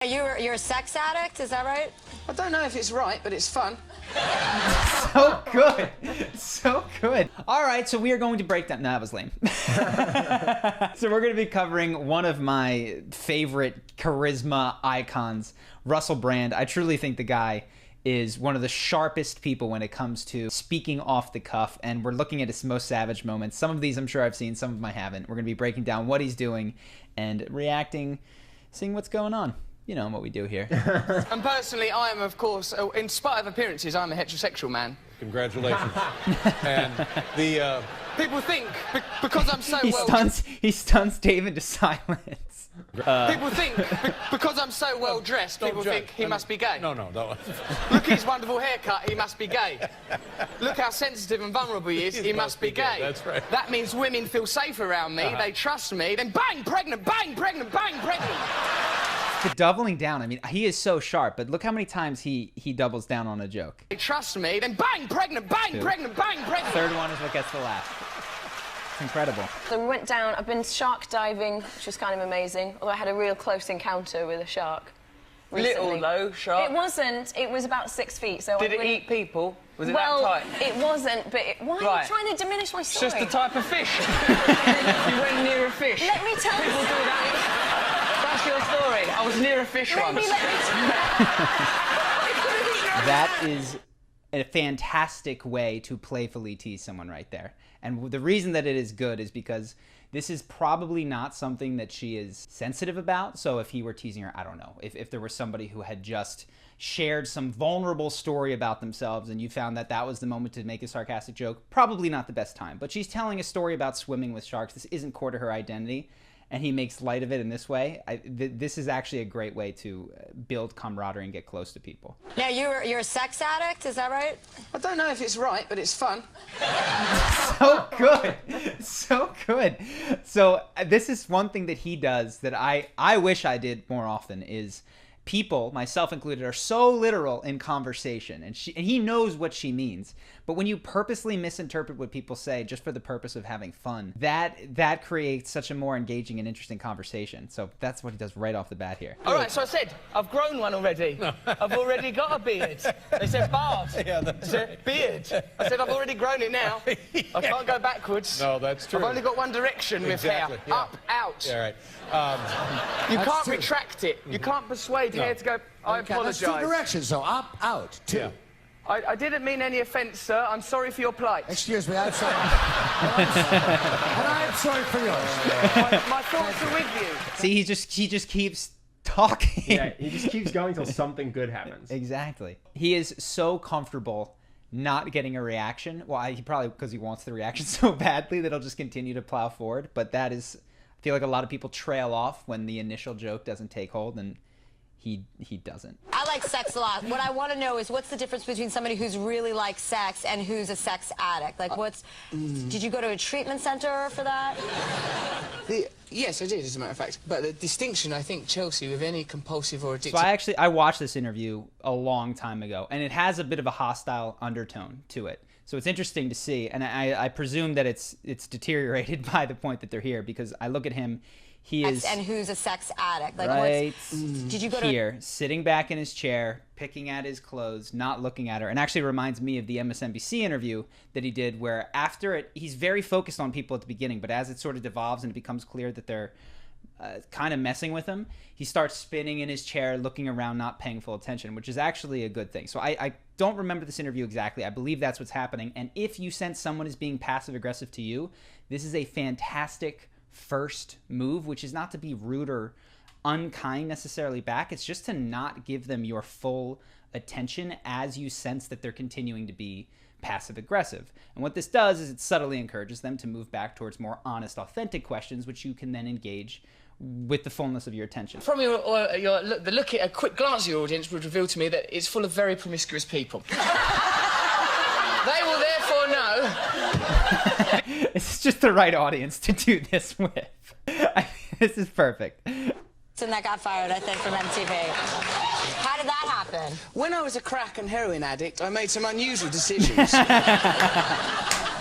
You're a sex addict, is that right? I don't know if it's right, but it's fun. So good. So good. All right, so we are going to break down... No, that was lame. So we're going to be covering one of my favorite charisma icons, Russell Brand. I truly think the guy is one of the sharpest people when it comes to speaking off the cuff, and we're looking at his most savage moments. Some of these I'm sure I've seen, some of them I haven't. We're going to be breaking down what he's doing and reacting, seeing what's going on. You know what we do here. And personally, I am, of course, in spite of appearances, I'm a heterosexual man. Congratulations. And the... People think, because I'm so he stuns David to silence. People think, because I'm so well dressed, people think he must be gay. No. Look at his wonderful haircut, he must be gay. Look how sensitive and vulnerable he is, he must be gay. That's right. That means women feel safe around me, they trust me, then bang, pregnant, bang, pregnant, bang, pregnant. The doubling down, I mean, he is so sharp, but look how many times he doubles down on a joke. They trust me, then bang, pregnant, bang, pregnant, bang, pregnant. Third one is what gets the laugh. It's incredible. So we went down, I've been shark diving, which was kind of amazing, although I had a real close encounter with a shark recently. Little, though, shark? It wasn't, it was about 6 feet, so Did I it wouldn't... eat people? Was it well, that tight? it wasn't, but why are you trying to diminish my story? It's just the type of fish. You went near a fish. Let me tell People you. do that. That's your story. I was near a fish once. That is a fantastic way to playfully tease someone right there. And the reason that it is good is because this is probably not something that she is sensitive about. So if he were teasing her, I don't know, if there was somebody who had just shared some vulnerable story about themselves and you found that that was the moment to make a sarcastic joke, probably not the best time. But she's telling a story about swimming with sharks. This isn't core to her identity. And he makes light of it in this way. This is actually a great way to build camaraderie and get close to people. Now, you're a sex addict, is that right? I don't know if it's right, but it's fun. So good. So good. So this is one thing that he does that I wish I did more often is people, myself included, are so literal in conversation, and he knows what she means. But when you purposely misinterpret what people say just for the purpose of having fun, that creates such a more engaging and interesting conversation. So that's what he does right off the bat here. All right, so I said, I've grown one already. I've already got a beard. They said bard. Yeah, that's right. Beard. I said, I've already grown it now. I can't go backwards. No, that's true. I've only got one direction with hair. Yeah. Up, out. Yeah, right. You can't retract it. You can't persuade hair to go, I apologise. That's two directions, so up, out, two. Yeah. I didn't mean any offence, sir. I'm sorry for your plight. Excuse me, I'm sorry. And I'm sorry for yours. My thoughts are with you. See, he just keeps talking. Yeah, he just keeps going till something good happens. Exactly. He is so comfortable not getting a reaction. Well, he probably, because he wants the reaction so badly that he'll just continue to plow forward. But that is, I feel like a lot of people trail off when the initial joke doesn't take hold, and he doesn't. I like sex a lot. What I want to know is what's the difference between somebody who's really likes sex and who's a sex addict? Like, did you go to a treatment center for that? Yes, I did, as a matter of fact. But the distinction, I think, Chelsea, with any compulsive or addictive... So I watched this interview a long time ago, and it has a bit of a hostile undertone to it. So it's interesting to see, and I presume that it's deteriorated by the point that they're here, because I look at him, he is... And who's a sex addict? Like, right did you go to... here, sitting back in his chair, picking at his clothes, not looking at her, and actually reminds me of the MSNBC interview that he did, where after it, he's very focused on people at the beginning, but as it sort of devolves and it becomes clear that they're kind of messing with him, he starts spinning in his chair, looking around, not paying full attention, which is actually a good thing. So I don't remember this interview exactly. I believe that's what's happening. And if you sense someone is being passive-aggressive to you, this is a fantastic first move, which is not to be rude or unkind necessarily back. It's just to not give them your full attention as you sense that they're continuing to be passive-aggressive. And what this does is it subtly encourages them to move back towards more honest, authentic questions, which you can then engage with the fullness of your attention. From the look at a quick glance at your audience would reveal to me that it's full of very promiscuous people. They will therefore know... It's just the right audience to do this with. This is perfect. And that got fired, I think, from MTV. How did that happen? When I was a crack and heroin addict, I made some unusual decisions.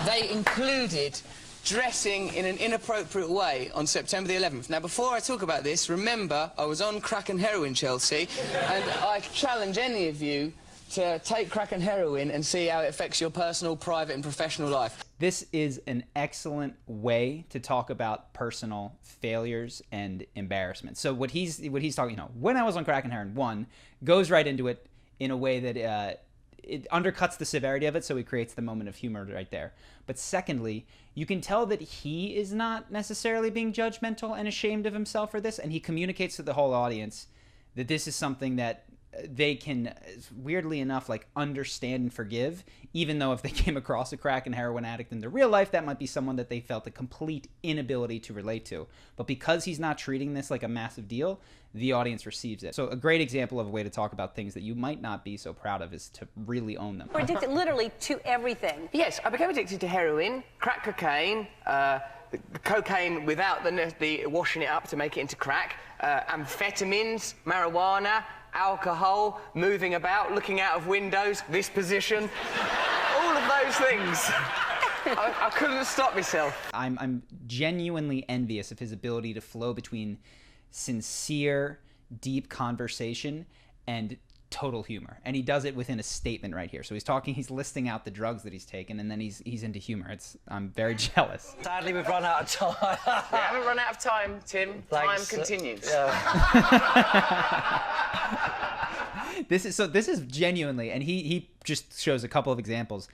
They included dressing in an inappropriate way on September the 11th. Now, before I talk about this, remember, I was on crack and heroin, Chelsea, and I challenge any of you to take crack and heroin and see how it affects your personal, private and professional life. This is an excellent way to talk about personal failures and embarrassment. So what he's talking, when I was on crack and heroin, one, goes right into it in a way that it undercuts the severity of it, so he creates the moment of humor right there. But secondly, you can tell that he is not necessarily being judgmental and ashamed of himself for this, and he communicates to the whole audience that this is something that they can, weirdly enough, like, understand and forgive, even though if they came across a crack and heroin addict in their real life, that might be someone that they felt a complete inability to relate to. But because he's not treating this like a massive deal, the audience receives it. So a great example of a way to talk about things that you might not be so proud of is to really own them. We're addicted literally to everything. Yes, I became addicted to heroin, crack cocaine, cocaine without the washing it up to make it into crack, amphetamines, marijuana, alcohol, moving about, looking out of windows, this position, all of those things. I couldn't stop myself. I'm genuinely envious of his ability to flow between sincere, deep conversation and total humor. And he does it within a statement right here. So he's listing out the drugs that he's taken, and then he's into humor. I'm very jealous. Sadly, we've run out of time. We haven't run out of time, Tim. Time continues. This is genuinely, and he just shows a couple of examples.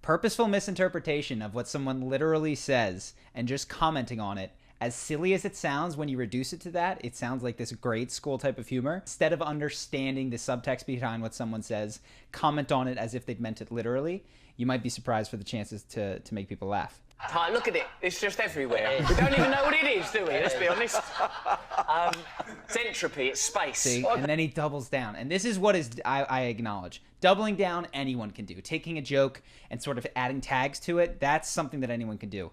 Purposeful misinterpretation of what someone literally says and just commenting on it. As silly as it sounds, when you reduce it to that, it sounds like this grade school type of humor. Instead of understanding the subtext behind what someone says, comment on it as if they'd meant it literally. You might be surprised for the chances to make people laugh. Look at it. It's just everywhere. We don't even know what it is, do we? Let's be honest. It's entropy. It's space. See? And then he doubles down. And this is what I acknowledge. Doubling down, anyone can do. Taking a joke and sort of adding tags to it, that's something that anyone can do.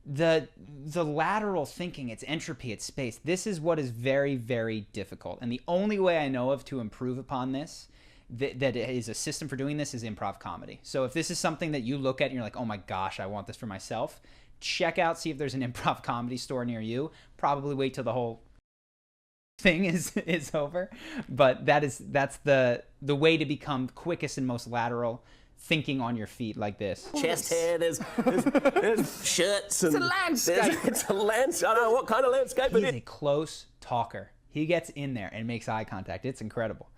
The lateral thinking, it's entropy, it's space. This is what is very, very difficult. And the only way I know of to improve upon this, that is a system for doing this, is improv comedy. So if this is something that you look at and you're like, oh my gosh, I want this for myself, check out, see if there's an improv comedy store near you. Probably wait till the whole thing is over. But that's the way to become quickest and most lateral, thinking on your feet like this. Chest hair, there's shirts. And it's a landscape. It's a landscape. I don't know what kind of landscape it is. He's a close talker. He gets in there and makes eye contact. It's incredible.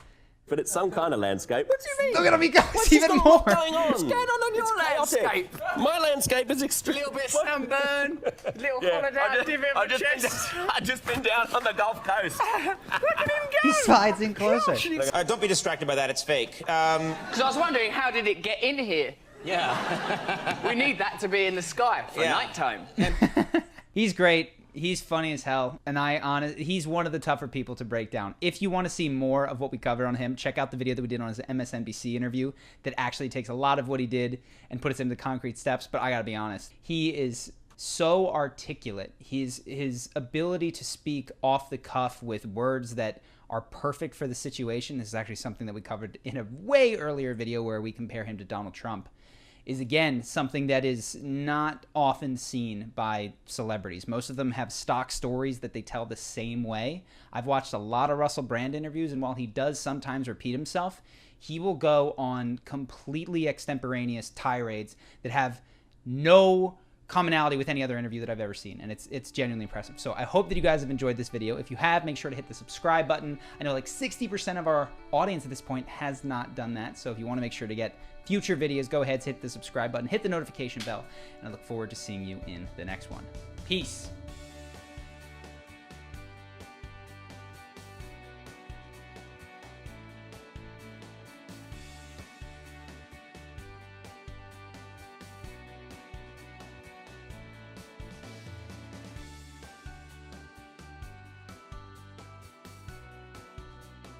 But it's some kind of landscape. What do you mean? Look at him, he goes even more. What's going on? What's going on your landscape? My landscape is extreme. A little bit of sunburn, little holiday divot of the chest. I've just been down on the Gulf Coast. Look at him go. He slides in closer. Don't be distracted by that, it's fake. Because I was wondering, how did it get in here? Yeah. We need that to be in the sky for nighttime. He's great. He's funny as hell, and he's one of the tougher people to break down. If you want to see more of what we covered on him, check out the video that we did on his MSNBC interview that actually takes a lot of what he did and puts it into concrete steps. But I gotta be honest, he is so articulate. His ability to speak off the cuff with words that are perfect for the situation. This is actually something that we covered in a way earlier video where we compare him to Donald Trump. Is again something that is not often seen by celebrities. Most of them have stock stories that they tell the same way. I've watched a lot of Russell Brand interviews, and while he does sometimes repeat himself, he will go on completely extemporaneous tirades that have no commonality with any other interview that I've ever seen, and it's genuinely impressive. So I hope that you guys have enjoyed this video. If you have, make sure to hit the subscribe button. I know like 60% of our audience at this point has not done that, so if you want to make sure to get future videos, go ahead, hit the subscribe button, hit the notification bell, and I look forward to seeing you in the next one. Peace.